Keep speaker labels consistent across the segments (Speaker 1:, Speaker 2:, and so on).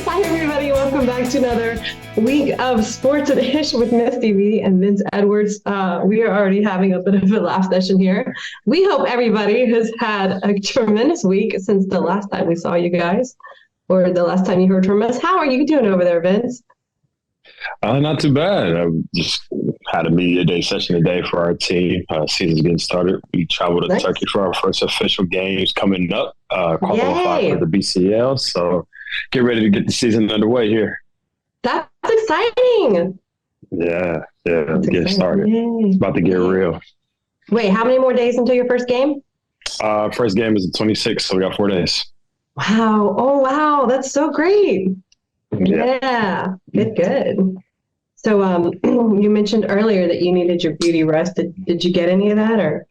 Speaker 1: Hi, everybody. Welcome back to another week of Sports Edition with Misty V and Vince Edwards. We are already having a bit of a laugh session here. We hope everybody has had a tremendous week since the last time we saw you guys, or the last time you heard from us. How are you doing over there, Vince?
Speaker 2: Not too bad. I just had a media day session today for our team. Season's getting started. We traveled to Turkey for our first official games coming up, qualify for the BCL. So get ready to get the season underway here.
Speaker 1: That's exciting.
Speaker 2: Yeah, get started. Yay. It's about to get real.
Speaker 1: Wait, how many more days until your first game?
Speaker 2: First game is the 26th, so we got 4 days.
Speaker 1: Wow. Oh, wow. That's so great. Yeah. Good. So you mentioned earlier that you needed your beauty rest. Did you get any of that, or?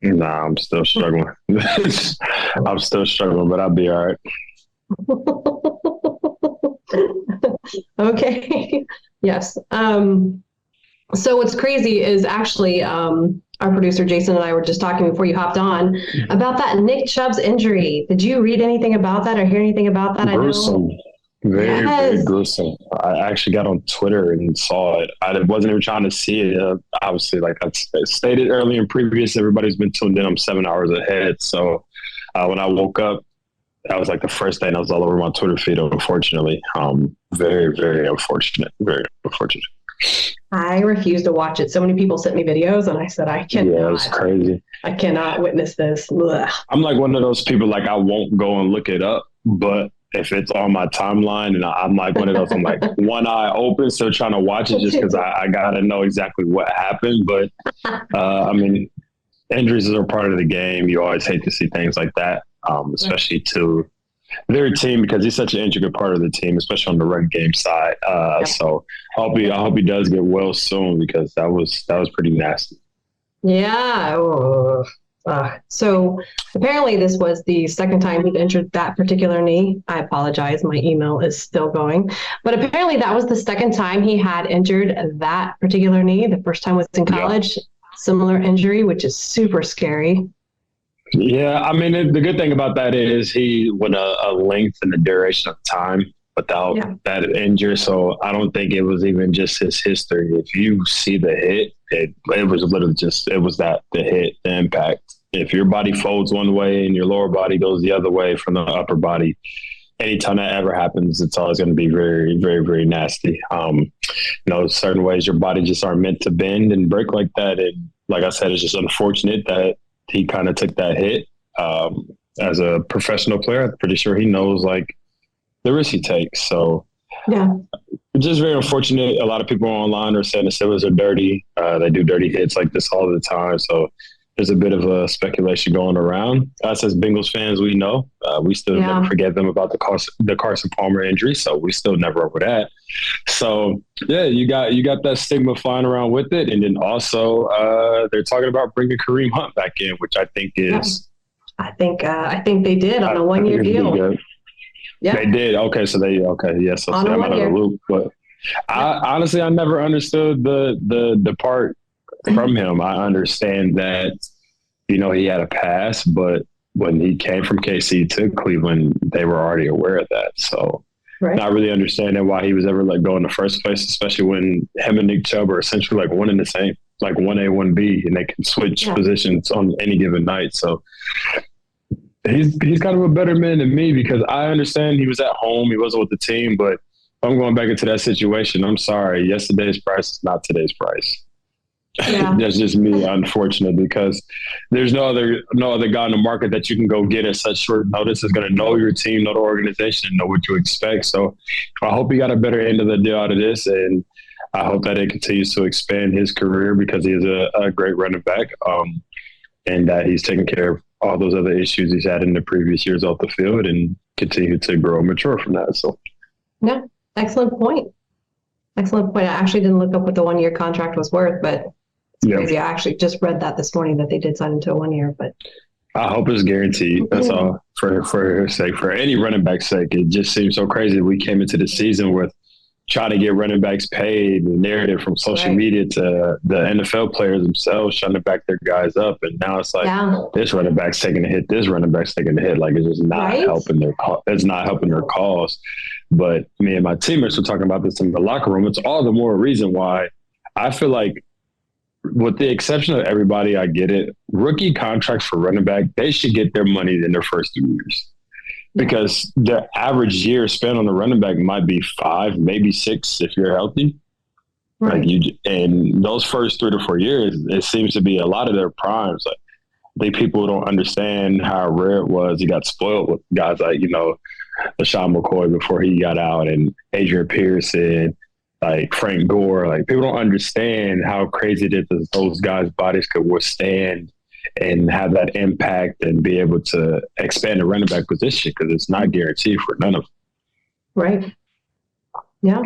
Speaker 2: Nah, I'm still struggling. I'm still struggling, but I'll be all right.
Speaker 1: Okay. Yes. So what's crazy is actually our producer Jason and I were just talking before you hopped on about that Nick Chubb's injury. Did you read anything about that or hear anything about that?
Speaker 2: Gruesome. Very gruesome. I actually got on Twitter and saw it. I wasn't even trying to see it. Obviously, like I stated earlier in previous, everybody's been tuned in. I'm 7 hours ahead. So when I woke up, that was like the first day, and I was all over my Twitter feed, unfortunately. Very, very unfortunate. Very unfortunate.
Speaker 1: I refused to watch it. So many people sent me videos, and I said, I cannot.
Speaker 2: Yeah, it's crazy.
Speaker 1: I cannot witness this. Ugh.
Speaker 2: I'm like one of those people, like I won't go and look it up, but if it's on my timeline, and I'm like one of those, I'm like one eye open, still trying to watch it just because I got to know exactly what happened. But, I mean, injuries are part of the game. You always hate to see things like that, especially to their team, because he's such an intricate part of the team, especially on the run game side. So I hope he does get well soon, because that was pretty nasty.
Speaker 1: Yeah. So apparently this was the second time he'd injured that particular knee. I apologize. My email is still going. But apparently that was the second time he had injured that particular knee. The first time was in college. Yeah. Similar injury, which is super scary.
Speaker 2: Yeah, I mean, the good thing about that is he went a length and the duration of time without that injury. So I don't think it was even just his history. If you see the hit, it was literally the hit, the impact. If your body folds one way and your lower body goes the other way from the upper body, anytime that ever happens, it's always going to be very, very, very nasty. Certain ways your body just aren't meant to bend and break like that. And like I said, it's just unfortunate that he kind of took that hit. As a professional player, I'm pretty sure he knows like the risk he takes. So yeah, it's just very unfortunate. A lot of people online are saying the Steelers are dirty. They do dirty hits like this all the time. So there's a bit of a speculation going around. Us as Bengals fans, we know we still never forget them about the Carson Palmer injury. So we still never over that. So yeah, you got that stigma flying around with it, and then also they're talking about bringing Kareem Hunt back in, which I think is.
Speaker 1: I think they did on a 1-year deal.
Speaker 2: Yeah, they did. Okay, so yes, so I'm out of the loop. But I honestly never understood the part from him. I understand that, he had a pass, but when he came from KC to Cleveland, they were already aware of that. So not really understanding why he was ever let go in the first place, especially when him and Nick Chubb are essentially like one and the same, like 1A, 1B, and they can switch positions on any given night. So he's kind of a better man than me, because I understand he was at home, he wasn't with the team, but if I'm going back into that situation, I'm sorry, yesterday's price is not today's price. Yeah. That's just me, unfortunate, because there's no other guy in the market that you can go get at such short notice is going to know your team, know the organization, and know what you expect. So I hope he got a better end of the deal out of this, and I hope that it continues to expand his career, because he is a great running back, and that he's taking care of all those other issues he's had in the previous years off the field and continue to grow and mature from that. So
Speaker 1: yeah, excellent point. I actually didn't look up what the 1-year contract was worth, but it's crazy. I actually just read that this morning that they did sign him to a 1 year, but
Speaker 2: I hope it's guaranteed. That's all. For her sake, for any running back's sake. It just seems so crazy. We came into the season with try to get running backs paid, the narrative from social media to the NFL players themselves trying to back their guys up. And now it's like, this running back's taking a hit, this running back's taking a hit. Like, it's just not helping it's not helping their cause. But me and my teammates were talking about this in the locker room. It's all the more reason why I feel like, with the exception of everybody, I get it, rookie contracts for running back, they should get their money in their first 2 years. Because the average year spent on the running back might be 5, maybe 6 if you're healthy. Right. And those first 3 to 4 years, it seems to be a lot of their primes. Like, people don't understand how rare it was. He got spoiled with guys like, LaShawn McCoy before he got out, and Adrian Pearson, like Frank Gore. Like, people don't understand how crazy it is that those guys' bodies could withstand and have that impact and be able to expand the running back position, because it's not guaranteed for none of them.
Speaker 1: Right. Yeah.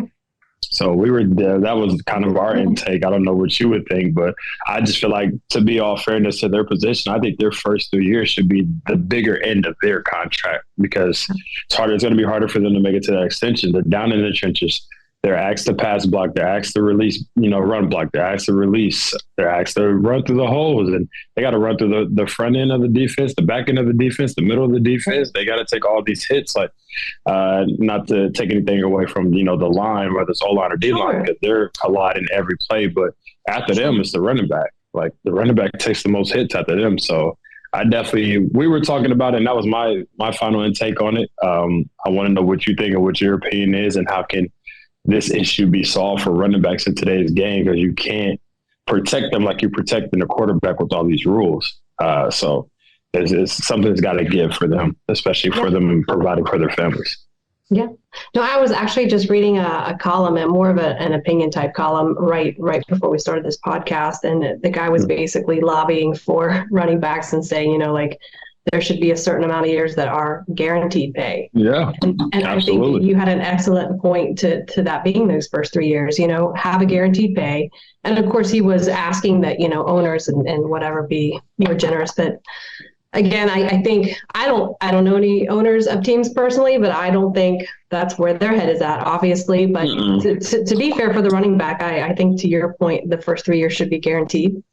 Speaker 2: So we were there. That was kind of our intake. I don't know what you would think, but I just feel like, to be all fairness to their position, I think their first 3 years should be the bigger end of their contract, because it's harder. It's going to be harder for them to make it to that extension. They're down in the trenches. They're asked to pass block. They're asked to release, run block. They're asked to release. They're asked to run through the holes, and they got to run through the front end of the defense, the back end of the defense, the middle of the defense. They got to take all these hits, like not to take anything away from, the line, whether it's O-line or D-line, because they're a lot in every play. But after them, it's the running back. Like, the running back takes the most hits after them. So we were talking about it, and that was my final intake on it. I want to know what you think and what your opinion is, and how can this issue be solved for running backs in today's game, because you can't protect them like you're protecting a quarterback with all these rules. So it's something that's got to give for them, especially for them providing for their families.
Speaker 1: Yeah. No, I was actually just reading a column, and more of an opinion type column right before we started this podcast. And the guy was basically lobbying for running backs and saying, there should be a certain amount of years that are guaranteed pay. Yeah. And I think you had an excellent point to that being those first 3 years, have a guaranteed pay. And of course he was asking that, owners and whatever be more generous. But again, I think I don't know any owners of teams personally, but I don't think that's where their head is at, obviously. But to be fair for the running back, I think, to your point, the first 3 years should be guaranteed.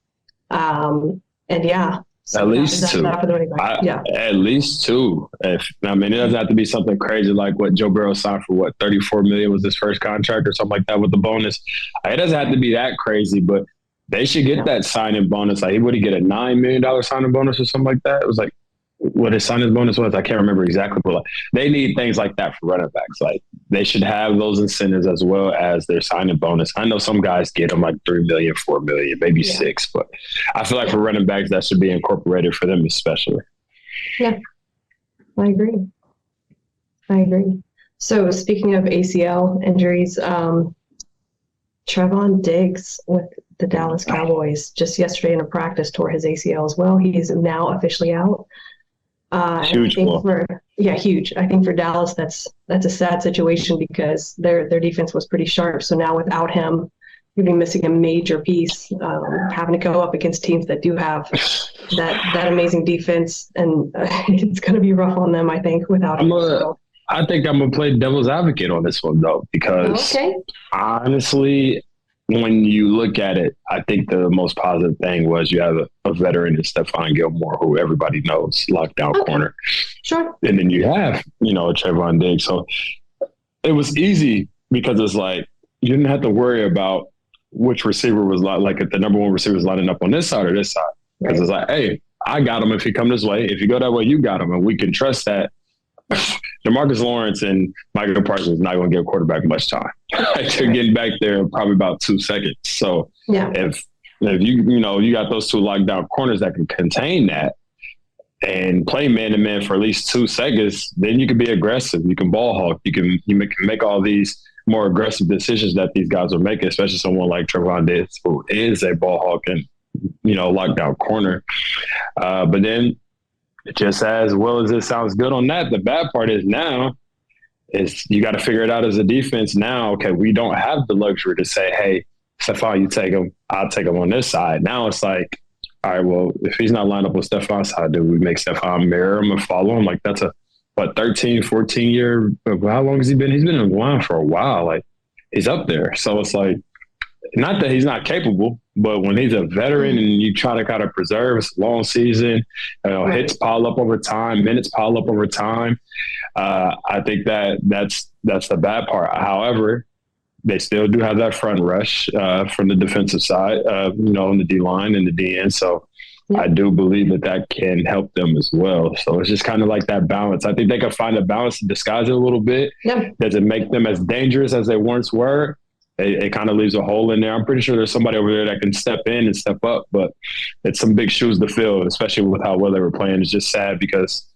Speaker 1: And yeah. So
Speaker 2: at least two. At least two. It doesn't have to be something crazy like what Joe Burrow signed for, $34 million was his first contract or something like that with the bonus. It doesn't have to be that crazy, but they should get that signing bonus. Like, would he get a $9 million signing bonus or something like that? It was like what his signing bonus was. I can't remember exactly, but they need things like that for running backs. Like, they should have those incentives as well as their signing bonus. I know some guys get them like $3 million, $4 million, maybe $6 million, but I feel like for running backs, that should be incorporated for them especially.
Speaker 1: Yeah, I agree. So speaking of ACL injuries, Trevon Diggs with the Dallas Cowboys just yesterday in a practice tore his ACL as well. He is now officially out. Huge. Huge. I think for Dallas, that's a sad situation, because their defense was pretty sharp. So now without him, you'd be missing a major piece, having to go up against teams that do have that amazing defense, and it's going to be rough on them, I think, without him.
Speaker 2: I think I'm going to play devil's advocate on this one, though, because honestly, when you look at it, I think the most positive thing was you have a veteran in Stephon Gilmore, who everybody knows, lockdown corner. Sure. And then you have, Trevon Diggs. So it was easy, because it's like you didn't have to worry about which receiver was like if the number one receiver was lining up on this side or this side. Because it's like, hey, I got him if he come this way. If you go that way, you got him. And we can trust that DeMarcus Lawrence and Michael Parsons not going to give quarterback much time. They're getting back there probably about 2 seconds. So if you got those two lockdown corners that can contain that and play man-to-man for at least 2 seconds, then you can be aggressive. You can ball hawk. You can make all these more aggressive decisions that these guys are making, especially someone like Trevon Diggs, who is a ball hawk and, lockdown corner. But then, just as well as it sounds good on that, the bad part is now is you got to figure it out as a defense now. Okay, we don't have the luxury to say, hey, Stephon, you take him, I'll take him on this side. Now it's like, all right, well, if he's not lined up with Stephon's side, do we make Stephon mirror him and follow him? Like, that's 13, 14 year, how long has he been? He's been in the line for a while. Like, he's up there. So it's like, not that he's not capable, but when he's a veteran and you try to kind of preserve, it's a long season, hits pile up over time, minutes pile up over time. I think that's the bad part. However, they still do have that front rush from the defensive side, on the D line and the DN. So I do believe that can help them as well. So it's just kind of like that balance. I think they can find a balance to disguise it a little bit. Yeah. Does it make them as dangerous as they once were? It kind of leaves a hole in there. I'm pretty sure there's somebody over there that can step in and step up, but it's some big shoes to fill, especially with how well they were playing. It's just sad because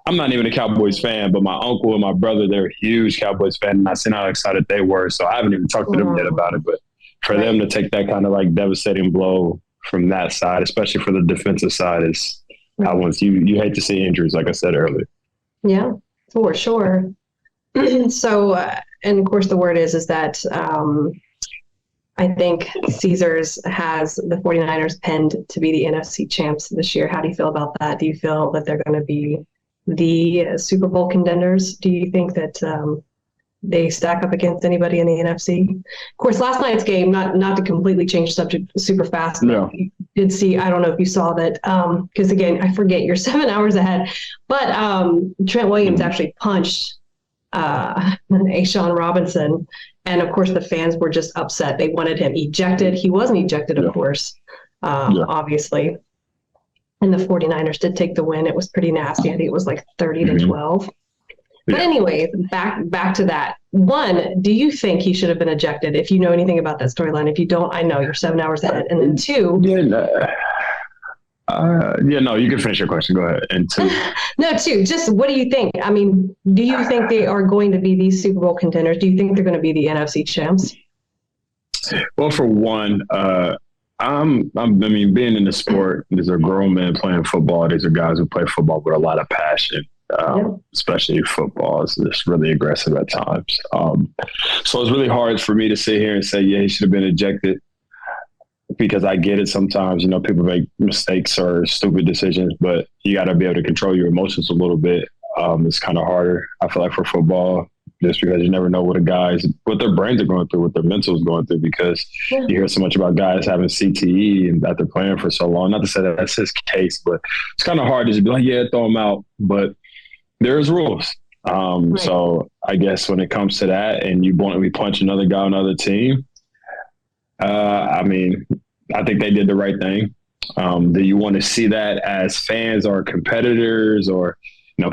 Speaker 2: I'm not even a Cowboys fan, but my uncle and my brother, they're huge Cowboys fan, and I seen how excited they were. So I haven't even talked to them yet about it. But for them to take that kind of like devastating blow from that side, especially for the defensive side, is you hate to see injuries, like I said earlier.
Speaker 1: Yeah, for sure. So, and of course, the word is that I think Caesars has the 49ers pinned to be the NFC champs this year. How do you feel about that? Do you feel that they're going to be the Super Bowl contenders? Do you think that they stack up against anybody in the NFC? Of course, last night's game, not to completely change subject super fast, but you did see, I don't know if you saw that, because again, I forget, you're 7 hours ahead, but Trent Williams actually punched A'Shawn Robinson, and of course the fans were just upset. They wanted him ejected. He wasn't ejected, of course, obviously. And the 49ers did take the win. It was pretty nasty. I think it was like 30-12. But anyway, back to that. One, do you think he should have been ejected? If you know anything about that storyline. If you don't, I know you're 7 hours ahead. And then two.
Speaker 2: No, you can finish your question. Go ahead. And two.
Speaker 1: No, two. Just what do you think? I mean, do you think they are going to be these Super Bowl contenders? Do you think they're going to be the NFC champs?
Speaker 2: Well, for one, being in the sport, these are grown men playing football. These are guys who play football with a lot of passion, especially football. It's just really aggressive at times. So it's really hard for me to sit here and say, yeah, he should have been ejected, because I get it sometimes, people make mistakes or stupid decisions, but you got to be able to control your emotions a little bit. It's kind of harder, I feel like, for football, just because you never know what their brains are going through, what their mental is going through, because you hear so much about guys having CTE and that they're playing for so long. Not to say that that's his case, but it's kind of hard to just be like, yeah, throw him out. But there's rules. So I guess when it comes to that and you bluntly punch another guy on another team, I think they did the right thing. Do you want to see that as fans or competitors or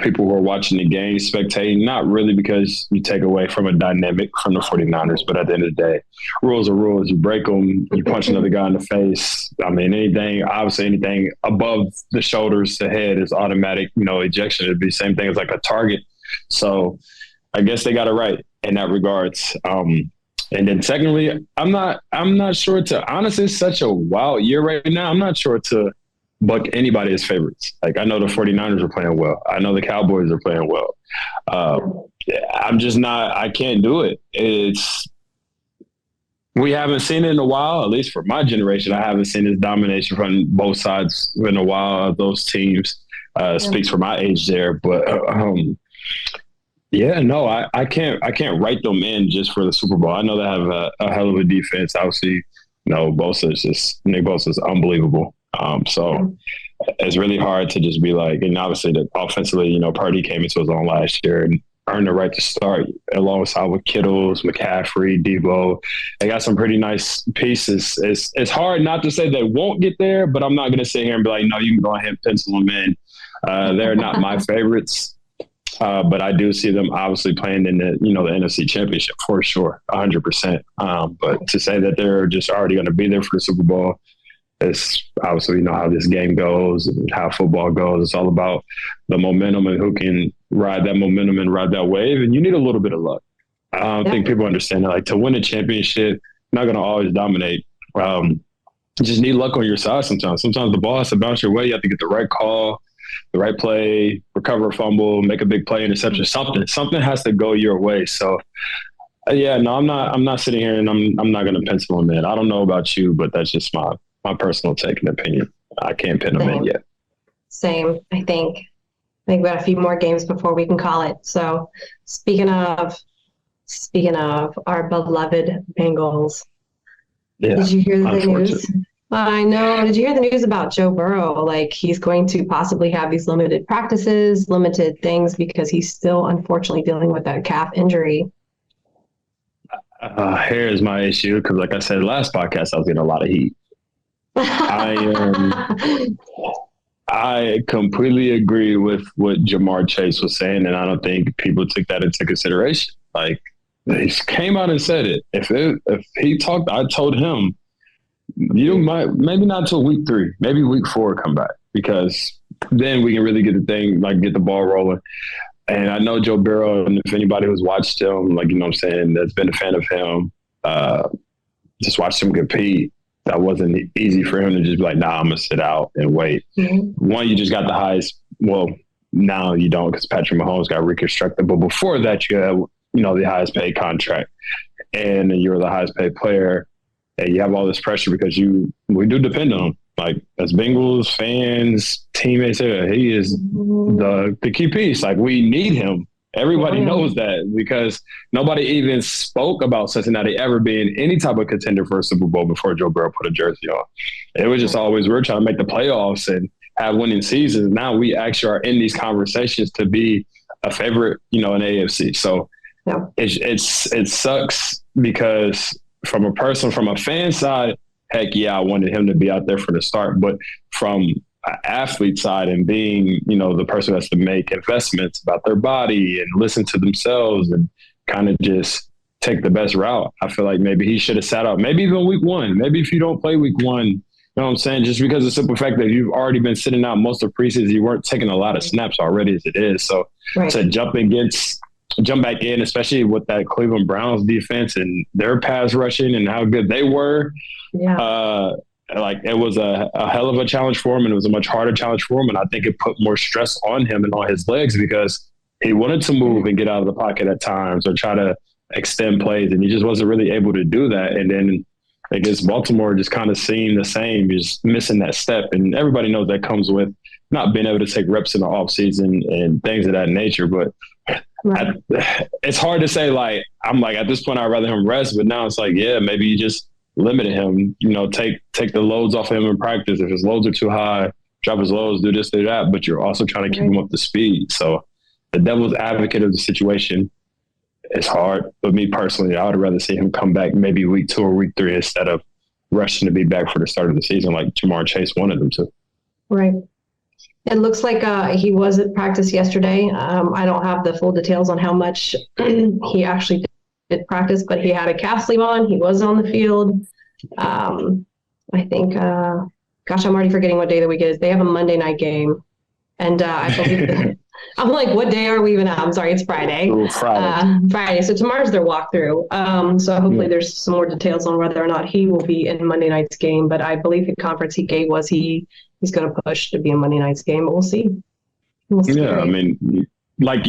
Speaker 2: people who are watching the game, spectating? Not really, because you take away from a dynamic from the 49ers. But at the end of the day, rules are rules. You break them, you punch another guy in the face. Anything above the shoulders to head is automatic, ejection. It'd be the same thing as like a target. So I guess they got it right in that regards. And then secondly, I'm not sure honestly, it's such a wild year right now. I'm not sure to buck anybody as favorites. Like, I know the 49ers are playing well. I know the Cowboys are playing well. I'm just not, I can't do it. We haven't seen it in a while, at least for my generation. I haven't seen this domination from both sides in a while of those teams. Speaks for my age there, but I can't write them in just for the Super Bowl. I know they have a hell of a defense. Obviously, Nick Bosa is unbelievable. So it's really hard to just be like, and obviously the offensively, Purdy came into his own last year and earned the right to start alongside with Kittles, McCaffrey, Debo. They got some pretty nice pieces. It's hard not to say they won't get there, but I'm not going to sit here and be like, no, you can go ahead and pencil them in. They're not my favorites. But I do see them obviously playing in the NFC Championship for sure, 100%. But to say that they're just already going to be there for the Super Bowl, it's obviously how this game goes and how football goes. It's all about the momentum and who can ride that momentum and ride that wave. And you need a little bit of luck. I don't think people understand that. Like, to win a championship, you're not going to always dominate. You just need luck on your side sometimes. Sometimes the ball has to bounce your way. You have to get the right call, the right play, recover a fumble, make a big play, interception. Something has to go your way. So, I'm not sitting here and I'm not going to pencil them in. I don't know about you, but that's just my personal take and opinion. I can't pin them in yet.
Speaker 1: Same. I think we got a few more games before we can call it. So, speaking of Speaking of our beloved Bengals,
Speaker 2: Yeah,
Speaker 1: did you hear the
Speaker 2: unfortunate.
Speaker 1: news? I know. Did you hear the news about Joe Burrow? Like he's going to possibly have these limited practices, limited things because he's still unfortunately dealing with that calf injury.
Speaker 2: Here's my issue because, like I said, last podcast I was getting a lot of heat. I I completely agree with what Jamar Chase was saying, and I don't think people took that into consideration. Like he came out and said it. If he talked, I told him you might maybe not till week 3, maybe week 4 come back because then we can really get the thing like get the ball rolling. And I know Joe Burrow, and if anybody who's watched him, like you know what I'm saying, that's been a fan of him, just watched him compete. That wasn't easy for him to just be like, nah, I'm gonna sit out and wait. Mm-hmm. One, you just got the highest. Well, now you don't because Patrick Mahomes got reconstructed. But before that, you have the highest paid contract, and you're the highest paid player, and you have all this pressure because we do depend on him. Like as Bengals fans, teammates, he is the key piece. Like we need him. Everybody knows that because nobody even spoke about Cincinnati ever being any type of contender for a Super Bowl before Joe Burrow put a jersey on. It was just always we're trying to make the playoffs and have winning seasons. Now we actually are in these conversations to be a favorite, in AFC. So it sucks because from a fan side, heck yeah, I wanted him to be out there for the start. But from an athlete side and being, the person who has to make investments about their body and listen to themselves and kind of just take the best route, I feel like maybe he should have sat out. Maybe even week 1. Maybe if you don't play week 1, you know what I'm saying? Just because of the simple fact that you've already been sitting out most of preseason, you weren't taking a lot of snaps already as it is. So to jump back in, especially with that Cleveland Browns defense and their pass rushing and how good they were. Yeah. Like it was a hell of a challenge for him, and it was a much harder challenge for him. And I think it put more stress on him and on his legs because he wanted to move and get out of the pocket at times or try to extend plays, and he just wasn't really able to do that. And then against Baltimore, just kind of seemed the same, just missing that step. And everybody knows that comes with not being able to take reps in the offseason and things of that nature. But it's hard to say, like, I'm like, at this point, I'd rather him rest. But now it's like, yeah, maybe you just limit him, take the loads off of him in practice. If his loads are too high, drop his loads, do this, do that. But you're also trying to keep him up to speed. So the devil's advocate of the situation is hard. But me personally, I would rather see him come back maybe week 2 or week 3 instead of rushing to be back for the start of the season like Jamar Chase wanted him to.
Speaker 1: Right. It looks like he was at practice yesterday. I don't have the full details on how much he actually did practice, but he had a calf sleeve on. He was on the field. I think, gosh, I'm already forgetting what day of the week it is. They have a Monday night game. And I believe I'm like, what day are we even at? I'm sorry, it's Friday. Friday. So tomorrow's their walkthrough. So hopefully there's some more details on whether or not he will be in Monday night's game. But I believe the conference he gave was he's going to push to be in Monday night's game. But we'll see.
Speaker 2: Yeah, I mean, like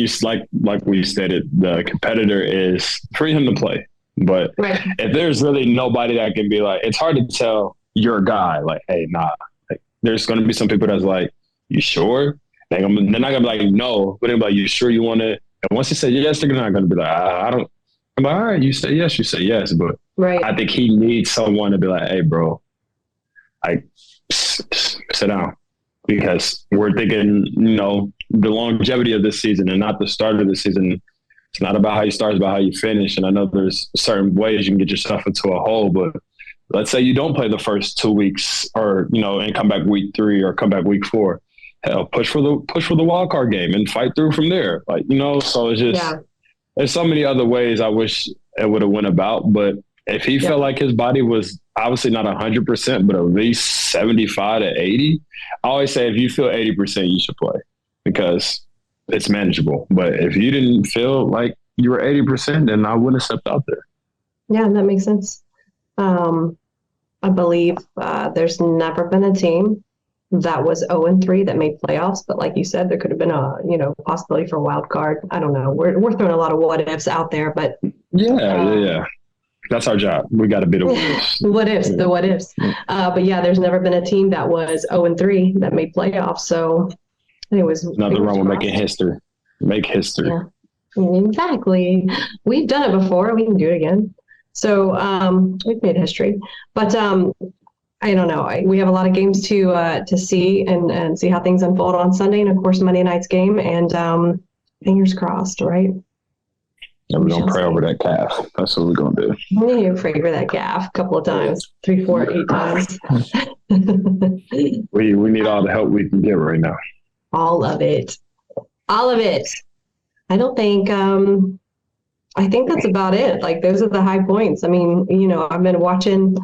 Speaker 2: we stated, the competitor is for him to play. But if there's really nobody that can be like, it's hard to tell your guy, like, hey, nah. Like, there's going to be some people that's like, you sure? They're not going to be like, no. But they're like, you sure you want it? And once you say yes, they're not going to be like, I don't. I'm like, all right, you say yes. But I think he needs someone to be like, hey, bro, like, sit down. Because we're thinking, the longevity of this season and not the start of the season. It's not about how you start, it's about how you finish. And I know there's certain ways you can get yourself into a hole, but let's say you don't play the first 2 weeks or, and come back week 3 or come back week 4. Hell, push for the wild card game and fight through from there. Like, so it's just, there's so many other ways I wish it would have went about. But if he felt like his body was obviously not 100%, but at least 75 to 80, I always say if you feel 80%, you should play because it's manageable. But if you didn't feel like you were 80%, then I wouldn't have stepped out there.
Speaker 1: Yeah, that makes sense. I believe there's never been a team that was 0-3 that made playoffs. But like you said, there could have been a possibility for a wild card. I don't know. We're throwing a lot of what ifs out there, but
Speaker 2: yeah. That's our job. We got to be the what ifs.
Speaker 1: The what ifs. But yeah, there's never been a team that was 0-3 that made playoffs. So anyways,
Speaker 2: nothing wrong with making history. Make history.
Speaker 1: Exactly. We've done it before. We can do it again. So we've made history. But I don't know. We have a lot of games to see and see how things unfold on Sunday, and of course Monday night's game. And fingers crossed, right?
Speaker 2: And we're gonna pray over that calf. That's what we're gonna do.
Speaker 1: You pray for that calf a couple of times, 3, 4, 8 times.
Speaker 2: we need all the help we can get right now.
Speaker 1: All of it. All of it. I don't think. I think that's about it. Like those are the high points. I mean, I've been watching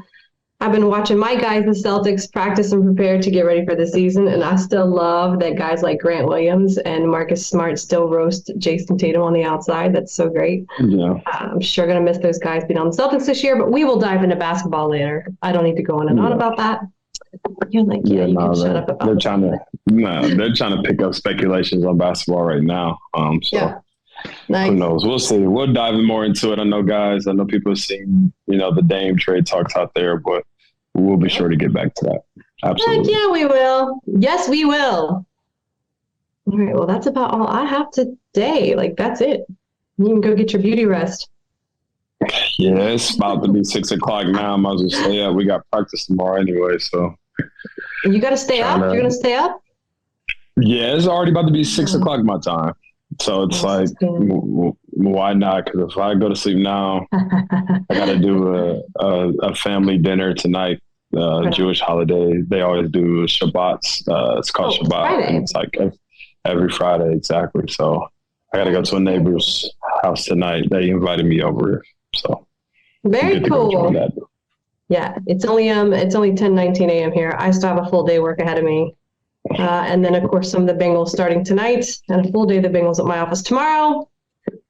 Speaker 1: my guys, the Celtics, practice and prepare to get ready for the season. And I still love that guys like Grant Williams and Marcus Smart still roast Jason Tatum on the outside. That's so great.
Speaker 2: Yeah.
Speaker 1: I'm sure going to miss those guys being on the Celtics this year, but we will dive into basketball later. I don't need to go on and on about that. You're like, you can shut up about
Speaker 2: they're trying to pick up speculations on basketball right now. So nice. Who knows? We'll see. We'll dive more into it. I know people have seen, the Dame trade talks out there, but we'll be sure to get back to that. Absolutely.
Speaker 1: Yeah, we will. Yes, we will. All right. Well, that's about all I have today. Like, that's it. You can go get your beauty rest.
Speaker 2: Yeah, it's about to be 6 o'clock now. I might as well stay up. We got practice tomorrow anyway, so.
Speaker 1: You got to stay up? You're going to stay up?
Speaker 2: Yeah, it's already about to be 6 o'clock my time. So it's why not? Because if I go to sleep now, I got to do a family dinner tonight, Jewish holiday. They always do Shabbats. It's called Shabbat.
Speaker 1: Friday.
Speaker 2: And it's like every Friday, exactly. So I got to go to a neighbor's house tonight. They invited me over. So
Speaker 1: very cool. Yeah, it's only 10:19 a.m. here. I still have a full day work ahead of me. And then, of course, some of the Bengals starting tonight and a full day of the Bengals at my office tomorrow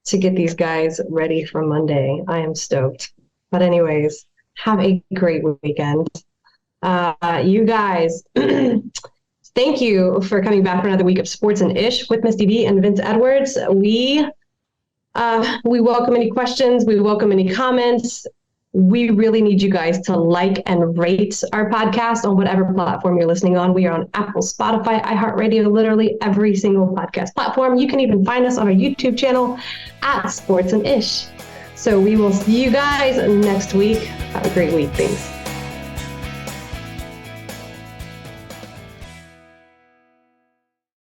Speaker 1: to get these guys ready for Monday. I am stoked. But anyways, have a great weekend. You guys, thank you for coming back for another week of Sports and Ish with Misty B and Vince Edwards. We welcome any questions. We welcome any comments. We really need you guys to like and rate our podcast on whatever platform you're listening on. We are on Apple, Spotify, iHeartRadio, literally every single podcast platform. You can even find us on our YouTube channel at Sports and Ish. So we will see you guys next week. Have a great week. Thanks.